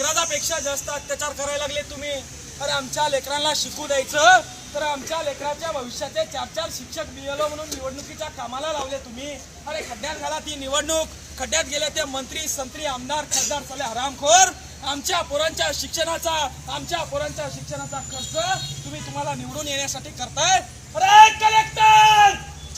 महाराजापेक्षा जास्त अत्याचार करायला लागले तुम्ही। अरे आमच्या लेकरांना शिकू द्यायचं तर आमच्या लेकराच्या भविष्याचे 4-4 शिक्षक BLO म्हणून निवडणुकीच्या कामाला लावले तुम्ही। अरे खड्ड्यात घाला ती निवडणूक, खड्ड्यात गेले ते मंत्री संत्री आमदार खासदार साले हरामखोर। आमच्या पोरांच्या शिक्षणाचा खर्च तुम्हाला निवडून येण्यासाठी करताय। अरे कलेक्टर,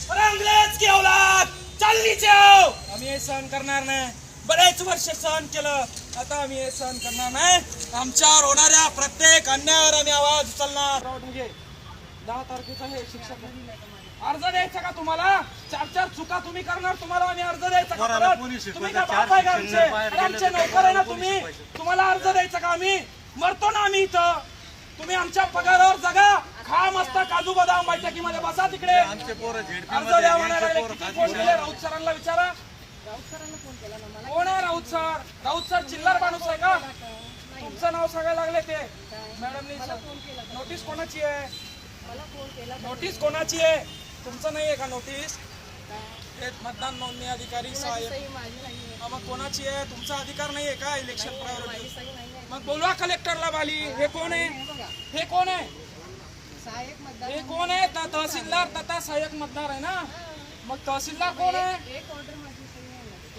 अरे अंग्रेज की औलाद, चल नीचे आओ। आम्ही हे सहन करणार नाही, बरेच वर्ष सहन केलं, आता आम्ही हे सहन करणार नाही। आमच्यावर होणाऱ्या प्रत्येक अन्यायावर आम्ही आवाज उचलणार। 10 तारखेचा हे शिक्षक अर्ज द्यायचा का तुम्हाला? 4-4 चुका तुम्ही करणार, तुम्हाला आम्ही अर्ज द्यायचा का? तुम्ही का बाप आहे का आमचे नोकर आहे ना तुम्ही? तुम्हाला अर्ज द्यायचा का? आम्ही मरतो ना आम्ही इथं, तुम्ही आमच्या पगारावर जगा, खा मस्त काजू बदाम बैठकीमध्ये बसा तिकडे। अर्ज द्या म्हणायला किती फोन केले? राऊत सरांना विचारा। कोण आहे राऊत सर? राऊत सर चिल्लर माणूस आहे का? तुमचं नाव सांगायला लागले ते मॅडमनी। नोटीस कोणाची आहे? नोटीस कोणाची आहे? तुमचं नाही आहे का नोटीस? मतदान नोंदणी अधिकारी साहेब, मग कोणाची आहे? तुमचा अधिकार नाही आहे का इलेक्शन प्रायोरिटी? मग बोलवा कलेक्टरला बाली। हे कोण आहे? हे कोण आहे? हे कोण आहे? तहसीलदार तथा सहाय्यक मतदार आहे ना? मग तहसीलदार कोण आहे?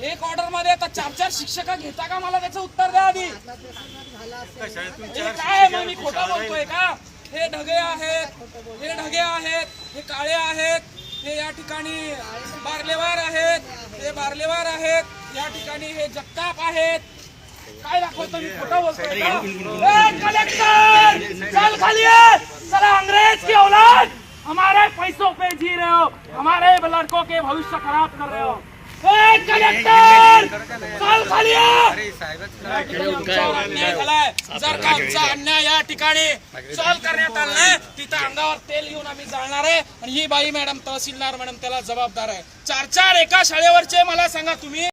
एक ऑर्डर मध्ये आता 4-4 शिक्षक घेता का? मला त्याचं उत्तर द्या आधी। काय मग मी खोटं बोलतोय का? हे ढगे आहेत, हे काळे आहेत, हे या ठिकाणी बारलेवार आहेत, या ठिकाणी हे जगताप आहेत। काय दाखवतो मी? खोटं बोलतोय का? कलेक्टर चल खाली है, चला अंग्रेज की औलाद, हमारे पैसों पे जी रहे हो, हमारे लड़कों के भविष्य खराब कर रहे हो। कलेक्टर चल खाली है। अन्याय झालाय, जर का आमचा अन्याय या ठिकाणी सॉल्व करण्यात आला नाही, तिथं अंगावर तेल घेऊन आम्ही जाळणार आहे। आणि ही बाई मॅडम तहसीलदार मॅडम त्याला जबाबदार आहे। 4-4 एका शाळेवरचे मला सांगा तुम्ही।